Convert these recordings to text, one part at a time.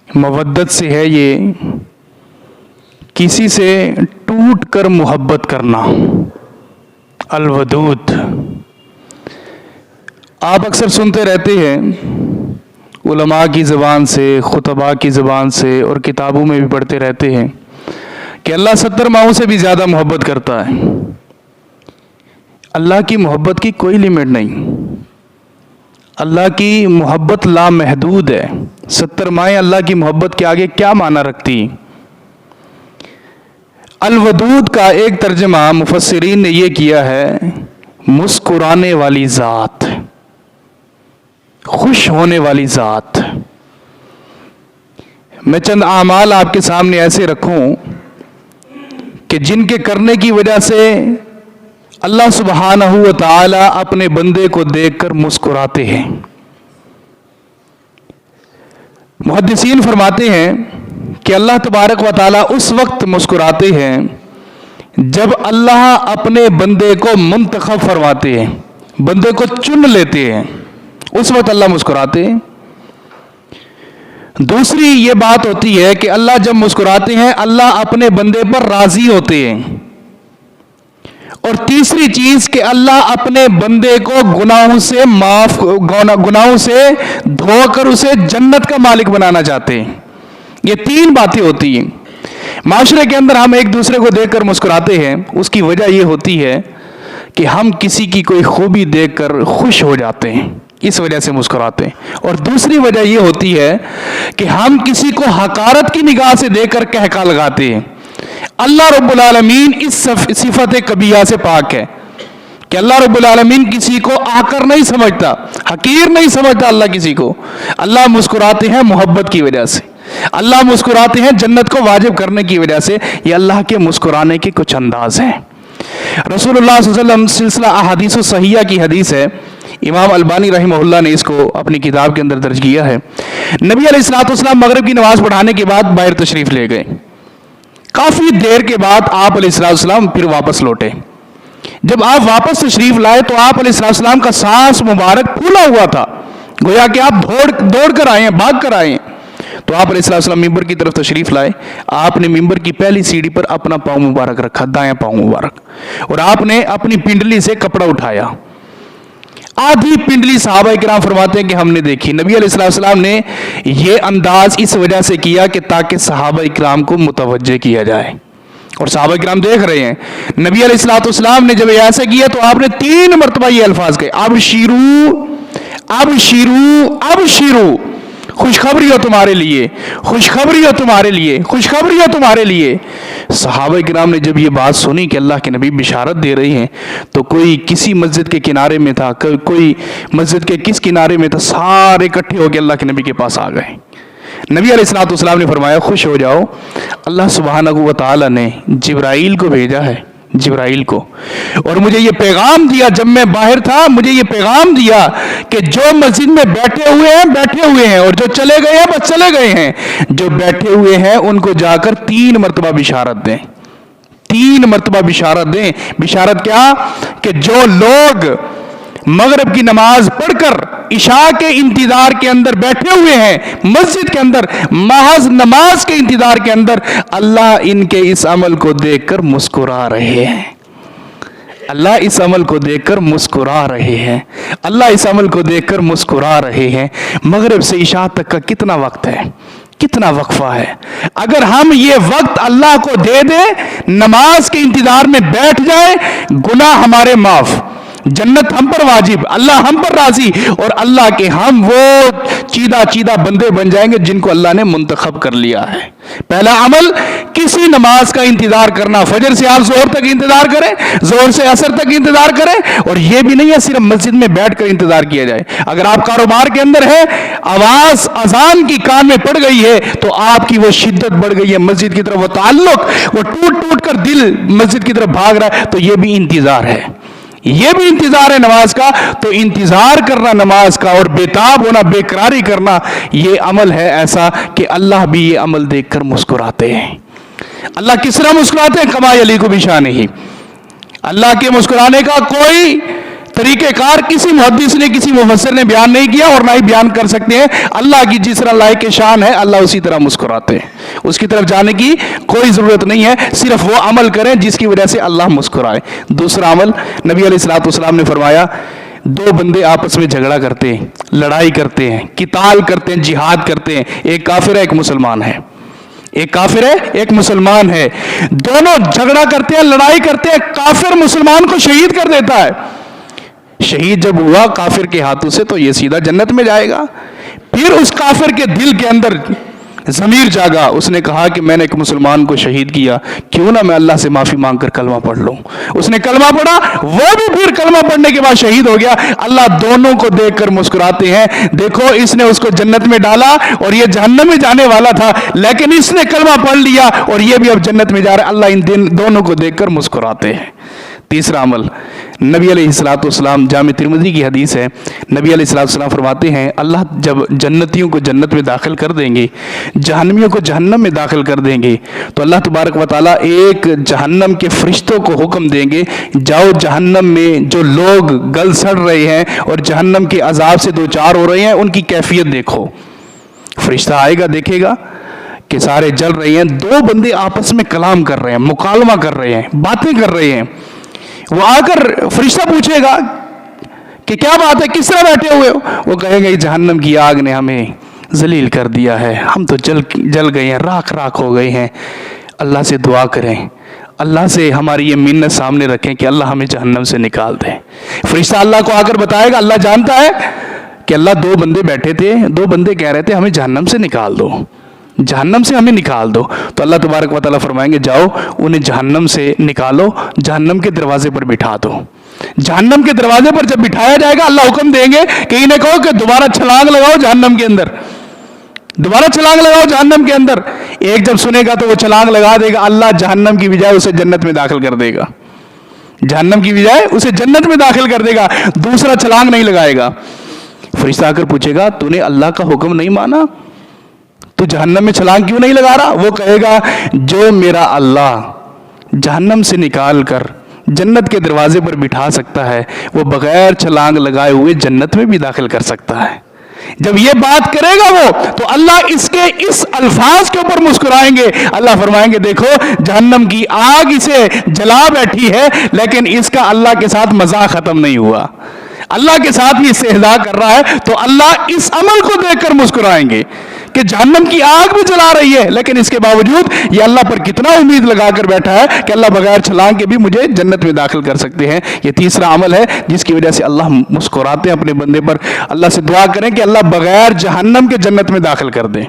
मवद्दत से है ये किसी से टूट कर मोहब्बत करना। अलवदूद। आप अक्सर सुनते रहते हैं उलमा की ज़बान से, खुतबा की ज़बान से, और किताबों में भी पढ़ते रहते हैं कि अल्लाह 70 माओं से भी ज़्यादा मोहब्बत करता है। अल्लाह की मोहब्बत की कोई लिमिट नहीं। अल्लाह की मोहब्बत लामहदूद है। 70 माएँ अल्लाह की मोहब्बत के आगे क्या माना रखती। अलवदूद का एक तर्जमा मुफस्सिरीन ने यह किया है, मुस्कुराने वाली ज़ात, खुश होने वाली ज़ात। मैं चंद आमाल आपके सामने ऐसे रखूं कि जिनके करने की वजह से अल्लाह सुब्हानहू व तआला अपने बंदे को देखकर मुस्कुराते हैं। मुहद्दिसीन फरमाते हैं कि अल्लाह तबारक व तआला उस वक्त मुस्कुराते हैं जब अल्लाह अपने बंदे को मुंतखब फरमाते हैं, बंदे को चुन लेते हैं, उस वक्त अल्लाह मुस्कुराते हैं। दूसरी ये बात होती है कि अल्लाह जब मुस्कुराते हैं अल्लाह अपने बंदे पर राजी होते हैं। और तीसरी चीज कि अल्लाह अपने बंदे को गुनाहों से धोकर उसे जन्नत का मालिक बनाना चाहते हैं। ये तीन बातें होती हैं। माशरे के अंदर हम एक दूसरे को देखकर मुस्कुराते हैं, उसकी वजह यह होती है कि हम किसी की कोई खूबी देखकर खुश हो जाते हैं, इस वजह से मुस्कुराते हैं। और दूसरी वजह यह होती है कि हम किसी को हकारत की निगाह से देखकर कहका लगाते हैं। अल्लाह रब्बुल आलमीन इस सिफत कबिया से पाक है कि अल्लाह रब्बुल आलमीन किसी को आकर नहीं समझता, हकीर नहीं समझता अल्लाह किसी को। अल्लाह मुस्कुराते हैं मोहब्बत की वजह से, अल्लाह मुस्कुराते हैं जन्नत को वाजिब करने की वजह से। ये अल्लाह के मुस्कुराने के कुछ अंदाज हैं। रसूलुल्लाह सल्लल्लाहु अलैहि वसल्लम सिलसिला अहादीस सहिया की हदीस है, इमाम अलबानी रहमहुल्लाह ने इसको अपनी किताब के अंदर दर्ज किया है। नबी अलैहिस्सलातु वस्सलाम मगरिब की नमाज पढ़ाने के बाद बाहर तशरीफ ले गए। काफी देर के बाद आप अलैहिस्सलाम फिर वापस लौटे। जब आप वापस तशरीफ लाए तो आप अलैहिस्सलाम का सांस मुबारक फूला हुआ था, गोया कि आप दौड़ कर आए हैं, भाग कर आए हैं। तो आप अलैहिस्सलाम मिंबर की तरफ तशरीफ लाए। आपने मिंबर की पहली सीढ़ी पर अपना पाँव मुबारक रखा, दायां पाँव मुबारक, और आपने अपनी पिंडली से कपड़ा उठाया। आधी पिंडली सहाबा इकराम फरमाते हैं कि हमने देखी। नबी अलैहिस्सलाम ने यह अंदाज इस वजह से किया कि ताकि सहाबा इकराम को मुतवज्जे किया जाए, और सहाबा इकराम देख रहे हैं। नबी अलैहिस्सलाम ने जब ऐसा किया तो आपने 3 मरतबा ये अल्फाज कहे, अब शीरू, अब शीरू, अब शीरू, खुशखबरी हो तुम्हारे लिए, खुशखबरी हो तुम्हारे लिए, खुशखबरी हो तुम्हारे लिए। सहाबा किराम ने जब ये बात सुनी कि अल्लाह के नबी बिशारत दे रहे हैं, तो कोई किसी मस्जिद के किनारे में था, कोई मस्जिद के किस किनारे में था, सारे इकट्ठे होकर अल्लाह के नबी के पास आ गए। नबी अलैहिस्सलाम ने फरमाया, खुश हो जाओ, अल्लाह सुब्हानहू व तआला ने जिब्राइल को भेजा है, जिब्राइल को, और मुझे ये पैगाम दिया जब मैं बाहर था, मुझे ये पैगाम दिया कि जो मस्जिद में बैठे हुए हैं बैठे हुए हैं, और जो चले गए हैं बस चले गए हैं। जो बैठे हुए हैं उनको जाकर 3 मरतबा बिशारत दें, 3 मरतबा बिशारत दें। बिशारत क्या कि जो लोग मगरिब की नमाज पढ़कर इशा के इंतजार के अंदर बैठे हुए हैं मस्जिद के अंदर, महज नमाज के इंतजार के अंदर, अल्लाह इनके इस अमल को देखकर मुस्कुरा रहे हैं। अल्लाह इस अमल को देखकर मुस्कुरा रहे हैं, अल्लाह इस अमल को देखकर मुस्कुरा रहे हैं। मगरिब से इशा तक का कितना वक्त है, कितना वक्फा है। अगर हम ये वक्त अल्लाह को दे दें, नमाज के इंतजार में बैठ जाए, गुनाह हमारे माफ, जन्नत हम पर वाजिब, अल्लाह हम पर राजी, और अल्लाह के हम वो चीदा चीदा बंदे बन जाएंगे जिनको अल्लाह ने मुंतखब कर लिया है। पहला अमल किसी नमाज का इंतजार करना, फजर से आप जोहर तक इंतजार करें, जोहर से असर तक इंतजार करें। और यह भी नहीं है सिर्फ मस्जिद में बैठकर इंतजार किया जाए। अगर आप कारोबार के अंदर है, आवाज अजान की कान में पड़ गई है, तो आपकी वो शिद्दत बढ़ गई है मस्जिद की तरफ, वो ताल्लुक, वो टूट टूट कर दिल मस्जिद की तरफ भाग रहा है, तो यह भी इंतजार है, ये भी इंतजार है नमाज का। तो इंतजार करना नमाज का और बेताब होना, बेकरारी करना, ये अमल है ऐसा कि अल्लाह भी ये अमल देखकर मुस्कुराते हैं। अल्लाह किस तरह मुस्कुराते हैं? कमा यलीकु बिशानिही। अल्लाह के मुस्कुराने का कोई طریقہ کار کسی محدث نے کسی مفسر نے بیان نہیں کیا اور نہ ہی بیان کر سکتے ہیں. اللہ کی جس طرح لائق شان ہے اللہ اسی طرح مسکراتے ہیں. اس کی طرف جانے کی کوئی ضرورت نہیں ہے, صرف وہ عمل کریں جس کی وجہ سے اللہ مسکرائے. دوسرا عمل نبی علیہ الصلوۃ والسلام نے فرمایا, دو بندے آپس میں جھگڑا کرتے ہیں, لڑائی کرتے ہیں, قتال کرتے ہیں, جہاد کرتے ہیں, ایک کافر ہے ایک مسلمان ہے, ایک کافر ہے ایک مسلمان ہے, دونوں جھگڑا کرتے ہیں, لڑائی کرتے ہیں, کافر مسلمان کو شہید کر دیتا ہے. شہید جب ہوا کافر کے ہاتھوں سے تو یہ سیدھا جنت میں جائے گا. پھر اس کافر کے دل کے اندر ضمیر جاگا, اس نے کہا کہ میں نے ایک مسلمان کو شہید کیا, کیوں نہ میں اللہ سے معافی مانگ کر کلمہ پڑھ لوں. اس نے کلمہ پڑھا, وہ بھی پھر کلمہ پڑھنے کے بعد شہید ہو گیا. اللہ دونوں کو دیکھ کر مسکراتے ہیں, دیکھو اس نے اس کو جنت میں ڈالا اور یہ جہنم میں جانے والا تھا, لیکن اس نے کلمہ پڑھ لیا اور یہ بھی اب جنت میں جا رہا ہے. اللہ ان دونوں کو دیکھ کر مسکراتے ہیں. تیسرا عمل نبی علیہ الصلوۃ والسلام, جامع ترمذی کی حدیث ہے, نبی علیہ الصلوۃ والسلام فرماتے ہیں اللہ جب جنتیوں کو جنت میں داخل کر دیں گے, جہنمیوں کو جہنم میں داخل کر دیں گے, تو اللہ تبارک و تعالیٰ ایک جہنم کے فرشتوں کو حکم دیں گے, جاؤ جہنم میں جو لوگ گل سڑ رہے ہیں اور جہنم کے عذاب سے دوچار ہو رہے ہیں ان کی کیفیت دیکھو. فرشتہ آئے گا, دیکھے گا کہ سارے جل رہے ہیں, دو بندے آپس میں کلام کر رہے ہیں, مکالمہ کر رہے ہیں, باتیں کر رہے ہیں. وہ آ کر فرشتہ پوچھے گا کہ کیا بات ہے, کس طرح بیٹھے ہوئے ہو؟ وہ کہیں گے جہنم کی آگ نے ہمیں ذلیل کر دیا ہے, ہم تو جل گئے ہیں, راکھ راکھ ہو گئے ہیں. اللہ سے دعا کریں, اللہ سے ہماری یہ منت سامنے رکھیں کہ اللہ ہمیں جہنم سے نکال دے. فرشتہ اللہ کو آ کر بتائے گا, اللہ جانتا ہے کہ اللہ دو بندے بیٹھے تھے, دو بندے کہہ رہے تھے ہمیں جہنم سے نکال دو, جہنم سے ہمیں نکال دو. تو اللہ تبارک و تعالیٰ فرمائیں گے جاؤ انہیں جہنم سے نکالو, جہنم کے دروازے پر بٹھا دو. جہنم کے دروازے پر جب بٹھایا جائے گا اللہ حکم دیں گے کہ انہیں کہو کہ دوبارہ چھلانگ لگاؤ جہنم کے اندر, دوبارہ چھلانگ لگاؤ جہنم کے اندر. ایک جب سنے گا تو وہ چھلانگ لگا دے گا, اللہ جہنم کی بجائے اسے جنت میں داخل کر دے گا, جہنم کی بجائے اسے جنت میں داخل کر دے گا, دوسرا چھلانگ نہیں لگائے گا. فرشتہ آ کر پوچھے گا تو نے اللہ کا حکم نہیں مانا, تو جہنم میں چھلانگ کیوں نہیں لگا رہا؟ وہ کہے گا جو میرا اللہ جہنم سے نکال کر جنت کے دروازے پر بٹھا سکتا ہے وہ بغیر چھلانگ لگائے ہوئے جنت میں بھی داخل کر سکتا ہے. جب یہ بات کرے گا وہ تو اللہ اس کے اس الفاظ کے اوپر مسکرائیں گے. اللہ فرمائیں گے دیکھو جہنم کی آگ اسے جلا بیٹھی ہے لیکن اس کا اللہ کے ساتھ مزاح ختم نہیں ہوا, اللہ کے ساتھ بھی استہزاء کر رہا ہے. تو اللہ اس عمل کو دیکھ کر مسکرائیں گے کہ جہنم کی آگ بھی جلا رہی ہے لیکن اس کے باوجود یہ اللہ پر کتنا امید لگا کر بیٹھا ہے کہ اللہ بغیر چھلانگ کے بھی مجھے جنت میں داخل کر سکتے ہیں. یہ تیسرا عمل ہے جس کی وجہ سے اللہ مسکراتے ہیں اپنے بندے پر. اللہ سے دعا کریں کہ اللہ بغیر جہنم کے جنت میں داخل کر دے,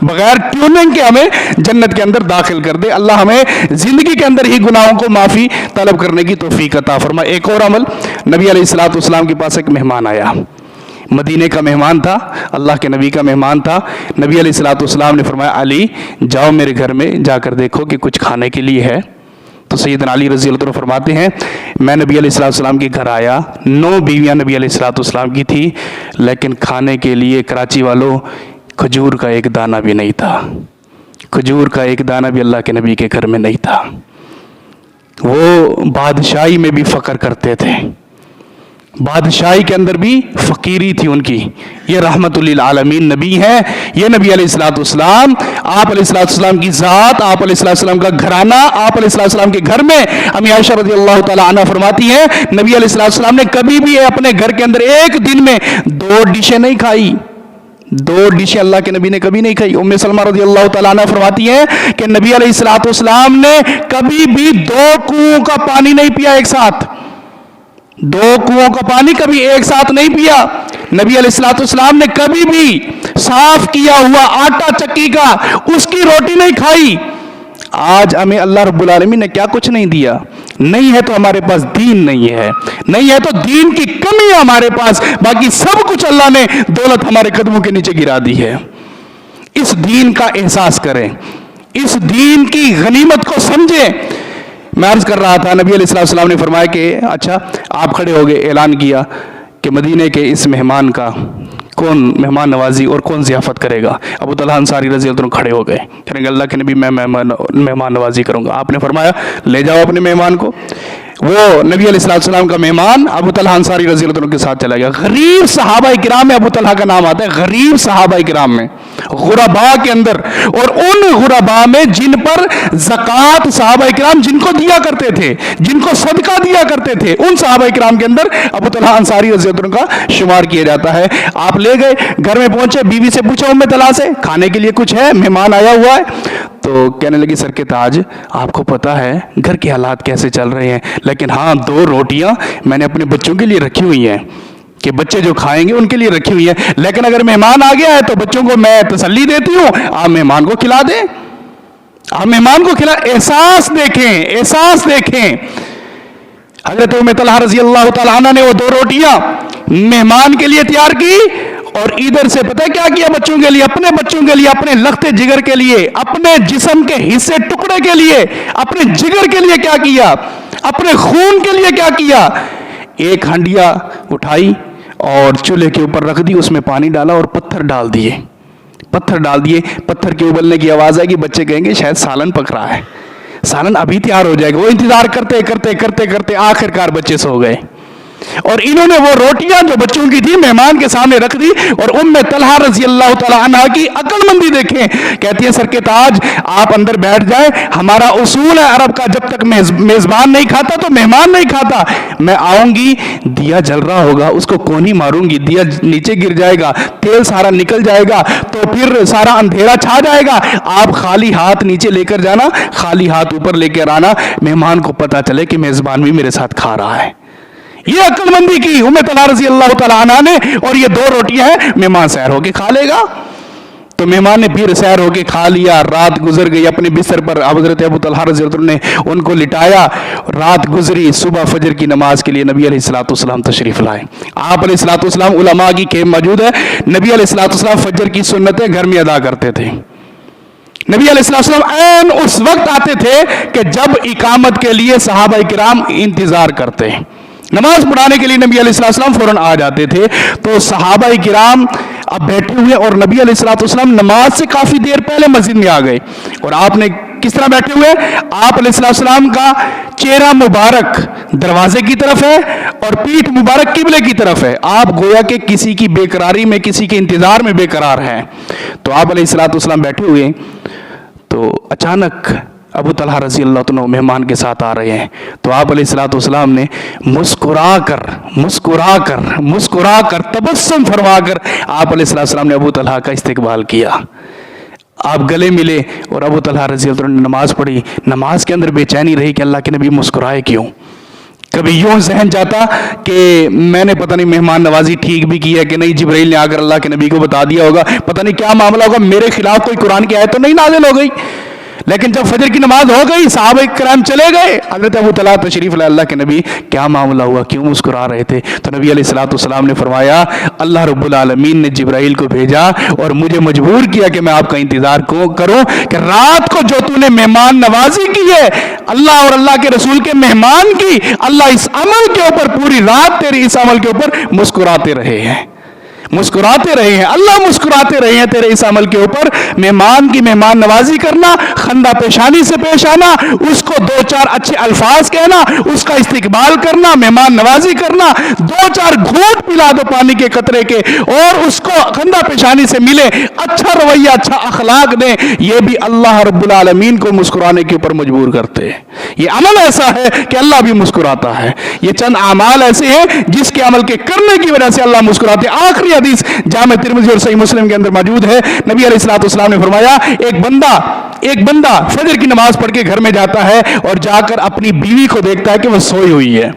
بغیر ٹیوننگ کے ہمیں جنت کے اندر داخل کر دے. اللہ ہمیں زندگی کے اندر ہی گناہوں کو معافی طلب کرنے کی توفیق عطا فرمائے. ایک اور عمل, نبی علیہ الصلوۃ والسلام کے پاس ایک مہمان آیا, مدینے کا مہمان تھا, اللہ کے نبی کا مہمان تھا. نبی علیہ الصلوۃ والسلام نے فرمایا علی جاؤ میرے گھر میں جا کر دیکھو کہ کچھ کھانے کے لیے ہے. تو سیدنا علی رضی اللہ عنہ فرماتے ہیں میں نبی علیہ الصلوۃ والسلام کے گھر آیا, 9 بیویاں نبی علیہ الصلوۃ والسلام کی تھی, لیکن کھانے کے لیے کراچی والوں کھجور کا ایک دانہ بھی نہیں تھا, کھجور کا ایک دانہ بھی اللہ کے نبی کے گھر میں نہیں تھا. وہ بادشاہی میں بھی فخر کرتے تھے, بادشاہی کے اندر بھی فقیری تھی ان کی. یہ رحمت للعالمین نبی ہیں, یہ نبی علیہ الصلوۃ والسلام, آپ علیہ الصلوۃ والسلام کی ذات, آپ علیہ الصلوۃ والسلام کا گھرانہ, آپ علیہ الصلوۃ والسلام کے گھر میں امی عائشہ رضی اللہ تعالی عنہا فرماتی ہیں نبی علیہ الصلوۃ والسلام نے کبھی بھی اپنے گھر کے اندر ایک دن میں 2 ڈشیں نہیں کھائی, 2 ڈشیں اللہ کے نبی نے کبھی نہیں کھائی. ام سلمہ رضی اللہ تعالیٰ عنہ فرماتی ہیں کہ نبی علیہ الصلوۃ والسلام نے کبھی بھی 2 کنووں کا پانی نہیں پیا ایک ساتھ, 2 کنووں کا پانی کبھی ایک ساتھ نہیں پیا. نبی علیہ الصلوۃ والسلام نے کبھی بھی صاف کیا ہوا آٹا چکی کا اس کی روٹی نہیں کھائی. آج ہمیں اللہ رب العالمین نے کیا کچھ نہیں دیا, نہیں ہے تو ہمارے پاس دین نہیں ہے, نہیں ہے تو دین کی کمی ہے ہمارے پاس, باقی سب کچھ اللہ نے دولت ہمارے قدموں کے نیچے گرا دی ہے. اس دین کا احساس کریں, اس دین کی غنیمت کو سمجھیں. میں عرض کر رہا تھا نبی علیہ الصلوۃ والسلام نے فرمایا کہ اچھا آپ کھڑے ہو گئے, اعلان کیا کہ مدینے کے اس مہمان کا کون مہمان نوازی اور کون ضیافت کرے گا. ابو طلحہ انصاری رضی اللہ عنہ کھڑے ہو گئے, کہیں گے اللہ کے نبی میں مہمان نوازی کروں گا. آپ نے فرمایا لے جاؤ اپنے مہمان کو. वो नबी अलैहिस्सलाम का मेहमान अबू तलहा अंसारी रज़ी अल्लाह अन्हु के साथ चला गया। गरीब सहाबा किराम में अबू तलहा का नाम आता है, गरीब सहाबा किराम में, गुरबा के अंदर, और उन गुरबा में जिन पर ज़कात सहाबा किराम जिनको दिया करते थे, जिनको सदका दिया करते थे, उन सहाबा किराम के अंदर अबू तलहा अंसारी रज़ी अल्लाह अन्हु का शुमार किया जाता है। आप ले गए, घर में पहुंचे, बीवी से पूछा उम्मे तलहा से खाने के लिए कुछ है, मेहमान आया हुआ है। तो कहने लगी सर के ताज, आपको पता है घर के हालात कैसे चल रहे हैं, लेकिन हाँ 2 रोटियां मैंने अपने बच्चों के लिए रखी हुई हैं कि बच्चे जो खाएंगे उनके लिए रखी हुई है, लेकिन अगर मेहमान आ गया है तो बच्चों को मैं तसल्ली देती हूँ, आप मेहमान को खिला दें, आप मेहमान को खिला। एहसास देखें, एहसास देखें। हज़रत उम्मे तलहा रज़ी अल्लाह तआला अन्हा ने वो 2 रोटियां मेहमान के लिए तैयार की, और इधर से पता है क्या किया, बच्चों के लिए, अपने बच्चों के लिए, अपने लख्ते जिगर के लिए, अपने जिस्म के हिस्से टुकड़े के लिए, अपने जिगर के लिए क्या किया, अपने खून के लिए क्या किया, एक हंडिया उठाई और चूल्हे के ऊपर रख दी, उसमें पानी डाला और पत्थर डाल दिए, पत्थर डाल दिए। पत्थर के उबलने की आवाज आएगी, बच्चे कहेंगे शायद सालन पक रहा है, सालन अभी तैयार हो जाएगा। वो इंतजार करते करते करते करते आखिरकार बच्चे सो गए, और इन्होंने वो रोटियां जो बच्चों की थी मेहमान के सामने रख दी। और उम्मे तलहा रज़ी अल्लाह तआला अन्हा की अक्लमंदी देखें, कहती है सर के ताज आप अंदर बैठ जाए, हमारा उसूल है अरब का, जब तक मेजबान नहीं खाता तो मेहमान नहीं खाता। मैं आऊंगी, दिया जल रहा होगा, उसको कोनी मारूंगी, दिया नीचे गिर जाएगा, तेल सारा निकल जाएगा, तो फिर सारा अंधेरा छा जाएगा। आप खाली हाथ नीचे लेकर जाना, खाली हाथ ऊपर लेकर आना, मेहमान को पता चले कि मेजबान भी मेरे साथ खा रहा है। ये अक्लमंदी की उम्मे तलहा रज़ी अल्लाह तआला अन्हा ने। और ये 2 रोटियां हैं, मेहमान सैर होके खा लेगा। तो मेहमान ने फिर सैर होके खा लिया, रात गुजर गई। अपने बिस्तर पर हज़रत अबू तलहा रज़ी अल्लाह अन्हु ने उनको लिटाया, रात गुजरी, सुबह फजर की नमाज के लिए नबी अलैहिस्सलाम तशरीफ लाए। आप अलैहिस्सलाम, उलमा की खेम मौजूद है, नबी अलैहिस्सलाम फजर की सुन्नतें घर में अदा करते थे। नबी अलैहिस्सलाम ऐन उस वक्त आते थे कि जब इकामत के लिए सहाबा किराम इंतजार करते हैं, नमाज पढ़ाने के लिए नबी अलैहिस्सलाम फौरन आ जाते थे। तो सहाबा किराम अब बैठे हुए, और नबी अलैहिस्सलाम नमाज से काफी देर पहले मस्जिद में आ गए। और आपने किस तरह बैठे हुए, आप अलैहिस्सलाम का चेहरा मुबारक दरवाजे की तरफ है और पीठ मुबारक किबले की तरफ है। आप गोया के किसी की बेकरारी में, किसी के इंतजार में बेकरार हैं। तो आप अलैहिस्सलाम बैठे हुए, तो अचानक अबू तलहा रज़ी अल्लाह अन्हु मेहमान के साथ आ रहे हैं। तो आप अलैहिस्सलाम ने मुस्कुरा कर तबस्सुम फरमा कर आप अलैहिस्सलाम ने अबू तलहा का इस्तकबाल किया। आप गले मिले और अबू तलहा रज़ी अल्लाह अन्हु ने नमाज पढ़ी। नमाज के अंदर बेचैनी रही कि अल्लाह के नबी मुस्कुराए क्यों। कभी यूं जहन जाता कि मैंने पता नहीं मेहमान नवाजी ठीक भी की है कि नहीं, जिब्राइल ने आकर अल्लाह के नबी को बता दिया होगा, पता नहीं क्या मामला होगा, मेरे खिलाफ कोई कुरान की आयत तो नहीं नाज़िल हो गई। लेकिन जब फजर की नमाज हो गई, सहाबा किराम चले गए, हज़रत अबू तलहा तशरीफ लाए, अल्लाह के नबी क्या मामला हुआ, क्यों मुस्कुरा रहे थे। तो नबी अलैहिस्सलाम ने फरमाया अल्लाह रब्बुल आलमीन ने जिब्राइल को भेजा और मुझे मजबूर किया कि मैं आपका इंतजार करूं कि रात को जो तूने मेहमान नवाजी की है, अल्लाह और अल्लाह के रसूल के मेहमान की, अल्लाह इस अमल के ऊपर पूरी रात तेरे इस अमल के ऊपर मुस्कुराते रहे हैं, मुस्कुराते रहे हैं, अल्लाह मुस्कुराते रहे हैं तेरे इस अमल के ऊपर। मेहमान की मेहमान नवाजी करना, खंदा पेशानी से पेश आना, उसको 2-4 अच्छे अल्फाज कहना, उसका इस्तकबाल करना, मेहमान नवाजी करना, 2-4 घूंट पिला दो पानी के कतरे के और उसको खंदा पेशानी से मिले, अच्छा रवैया, अच्छा अखलाक दें, ये भी अल्लाह रब्बुल आलमीन को मुस्कुराने के ऊपर मजबूर करते हैं। ये अमल ऐसा है कि अल्लाह भी मुस्कुराता है। ये चंद अमाल ऐसे हैं जिसके अमल के करने की वजह से अल्लाह मुस्कुराते हैं। आखिरी हदीस जामे तिर्मिज़ी और सही मुस्लिम के अंदर मौजूद है। नबी अलैहिस्सलाम ने फरमाया एक बंदा फजर की नमाज पढ़ के घर में जाता है और जाकर अपनी बीवी को देखता है कि वो सोई हुई है।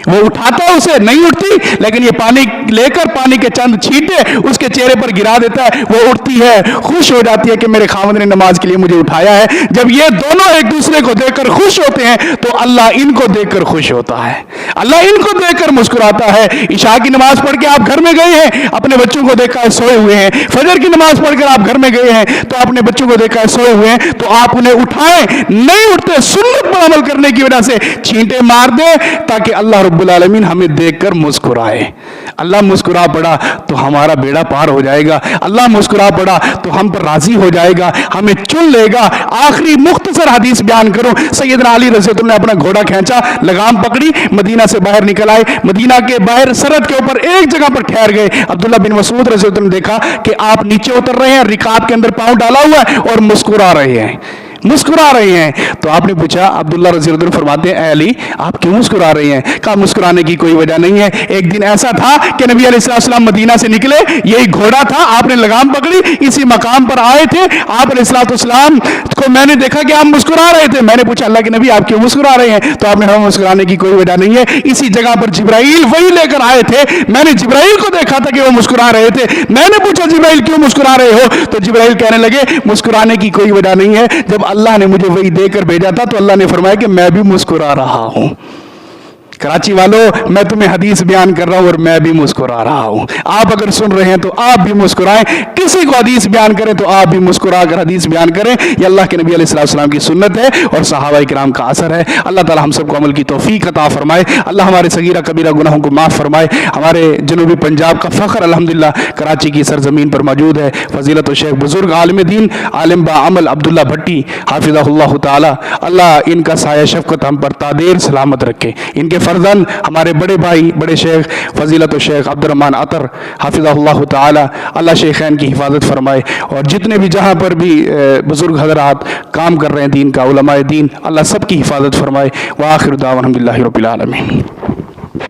वो उठाता है उसे, नहीं उठती, लेकिन ये पानी लेकर पानी के चंद छींटे उसके चेहरे पर गिरा देता है। वो उठती है, खुश हो जाती है कि मेरे खामद ने नमाज के लिए मुझे उठाया है। जब ये दोनों एक दूसरे को देखकर खुश होते हैं तो अल्लाह इनको देखकर खुश होता है, अल्लाह इनको देखकर मुस्कुराता है। इशा की नमाज पढ़ के आप घर में गए हैं, अपने बच्चों को देखा है सोए हुए हैं। फजर की नमाज पढ़कर आप घर में गए हैं तो अपने बच्चों को देखा है सोए हुए हैं, तो आप उन्हें उठाएं, नहीं उठते, सुन्नत पर अमल करने की वजह से छींटे मार दे ताकि अल्लाह رب العالمین ہمیں دیکھ کر مسکرائے. اللہ مسکرا پڑا تو ہمارا بیڑا پار ہو جائے گا, اللہ مسکرا پڑا تو ہم پر راضی ہو جائے گا, ہمیں چن لے گا. آخری مختصر حدیث بیان کروں, سیدنا علی رضی اللہ عنہ نے اپنا گھوڑا کھینچا, لگام پکڑی, مدینہ سے باہر نکل آئے, مدینہ کے باہر سرحد کے اوپر ایک جگہ پر ٹھہر گئے. عبداللہ بن مسعود رضی اللہ عنہ نے دیکھا کہ آپ نیچے اتر رہے ہیں, رکاب کے اندر پاؤں ڈالا ہوا ہے اور مسکرا رہے ہیں, مسکرا رہے ہیں. تو آپ نے پوچھا, عبداللہ رضی اللہ عنہ فرماتے ہیں, اے علی آپ کیوں مسکرا رہے ہیں؟ کہا مسکرانے کی کوئی وجہ نہیں ہے, ایک دن ایسا تھا کہ نبی علیہ السلام مدینہ سے نکلے, یہی گھوڑا تھا, آپ نے لگام پکڑی, اسی مقام پر آئے تھے, آپ علیہ السلام کو میں نے دیکھا کہ آپ مسکرا رہے تھے. میں نے پوچھا اللہ کے نبی آپ کیوں مسکرا رہے ہیں؟ تو آپ نے ہمیں مسکرانے کی کوئی وجہ نہیں ہے, اسی جگہ پر جبرائیل وہی لے کر آئے تھے, میں نے جبرائیل کو دیکھا تھا کہ وہ مسکرا رہے تھے. میں نے پوچھا جبرائیل کیوں مسکرا رہے ہو؟ تو جبرائیل کہنے لگے مسکرانے کی کوئی وجہ نہیں ہے, جب اللہ نے مجھے وہی دے کر بھیجا تھا تو اللہ نے فرمایا کہ میں بھی مسکرا رہا ہوں. کراچی والوں, میں تمہیں حدیث بیان کر رہا ہوں اور میں بھی مسکرا رہا ہوں. آپ اگر سن رہے ہیں تو آپ بھی مسکرائیں, کسی کو حدیث بیان کریں تو آپ بھی مسکرا کر حدیث بیان کریں. یہ اللہ کے نبی علیہ السلام کی سنت ہے اور صحابہ کرام کا اثر ہے. اللہ تعالی ہم سب کو عمل کی توفیق عطا فرمائے. اللہ ہمارے صغیرہ کبیرہ گناہوں کو معاف فرمائے. ہمارے جنوبی پنجاب کا فخر الحمدللہ کراچی کی سرزمین پر موجود ہے, فضیلت و شیخ بزرگ عالم دین عالم با عمل عبداللہ بھٹی حافظہ اللہ تعالی. اللہ ان کا سایہ شفقت ہم پر تادیر سلامت رکھے. ان کے فرزند ہمارے بڑے بھائی بڑے شیخ فضیلت و شیخ عبد الرحمن عطر حافظہ اللہ تعالی, اللہ شیخین کی حفاظت فرمائے. اور جتنے بھی جہاں پر بھی بزرگ حضرات کام کر رہے ہیں دین کا, علماء دین, اللہ سب کی حفاظت فرمائے. وآخر دعوانا الحمدللہ رب العالمین.